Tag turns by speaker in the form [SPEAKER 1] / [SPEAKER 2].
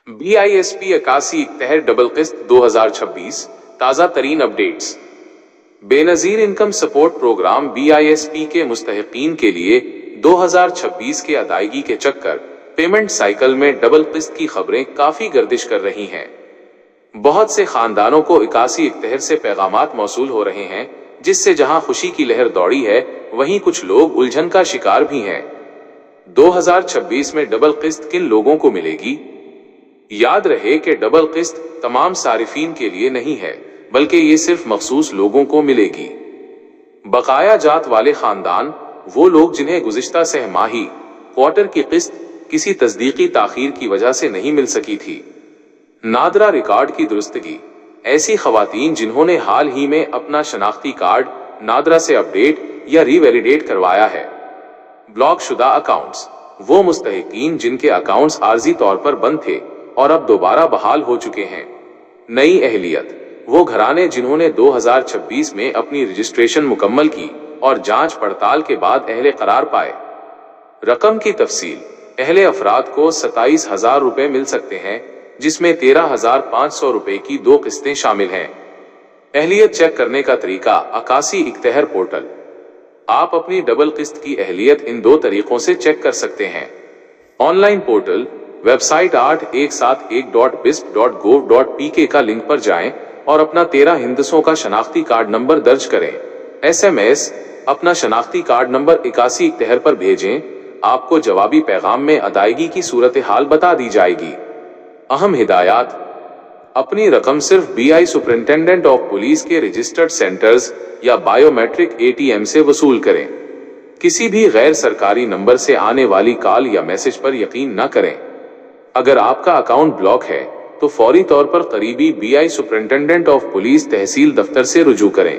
[SPEAKER 1] BISP 81 तहत double किस्त 2026 ताज़ा तरीन updates. Benazir income support programme BISP के मुस्तहिकीन के लिए 2026 के अदायगी के चक्कर पेमेंट साइकिल में डबल किस्त की खबरें काफी गर्दिश कर रही हैं। बहुत से खानदानों को 81 तहत से पैगामात मौसूल हो रहे हैं, जिससे जहां खुशी की लहर दौड़ी है, वहीं कुछ लोग उलझन का शिकार भी हैं। 2026 में डबल किस्त किन लोगों को मिलेगी? याद रहे कि डबल किस्त तमाम सारिफीन के लिए नहीं है, बल्कि ये सिर्फ मखसूस लोगों को मिलेगी। बकाया जात वाले खानदान, वो लोग जिन्हें गुज़िश्ता सहमाही क्वार्टर की किस्त किसी तस्दीकी ताखीर की वजह से नहीं मिल सकी थी। नादरा रिकॉर्ड की दुरुस्तगी, ऐसी खवातीन जिन्होंने हाल ही में अपना शनाख्ती कार्ड नादरा से अपडेट या रीवैलिडेट करवाया है। ब्लॉक शुदा अकाउंट्स, वो मुस्तहिकीन जिनके अकाउंट्स आर्जी तौर पर बंद थे और अब दोबारा बहाल हो चुके हैं। नई अहलियत, वो घराने जिन्होंने 2026 में अपनी रजिस्ट्रेशन मुकम्मल की और जांच पड़ताल के बाद अहले करार पाए। रकम की तफसील, अहले अफराद को 27,000 रुपए मिल सकते हैं, जिसमें 13,500 रुपए की 2 किस्तें शामिल हैं। अहलियत चेक करने का तरीका 81 इक्तहर पोर्टल। आप अपनी डबल किस्त की अहलियत इन 2 तरीकों से चेक कर सकते हैं। ऑनलाइन पोर्टल, वेबसाइट 8171.bisp.gov.pk का लिंक पर जाएं और अपना 13 हिंदसों का शनाख्ती कार्ड नंबर दर्ज करें। SMS अपना शनाख्ती कार्ड नंबर 81 इक्तहर पर भेजें। आपको जवाबी पैगाम में अदायगी की सूरत हाल बता दी जाएगी। अहम हिदायत, अपनी रकम सिर्फ BI सुपरिंटेंडेंट ऑफ पुलिस के रजिस्टर्ड सेंटर्स या बायोमेट्रिक ATM से वसूल करें। किसी भी गैर सरकारी नंबर से आने वाली कॉल या मैसेज पर यकीन न करें। अगर आपका अकाउंट ब्लॉक है तो फौरी तौर पर करीबी BI सुपरिंटेंडेंट ऑफ पुलिस तहसील दफ्तर से रुजू करें।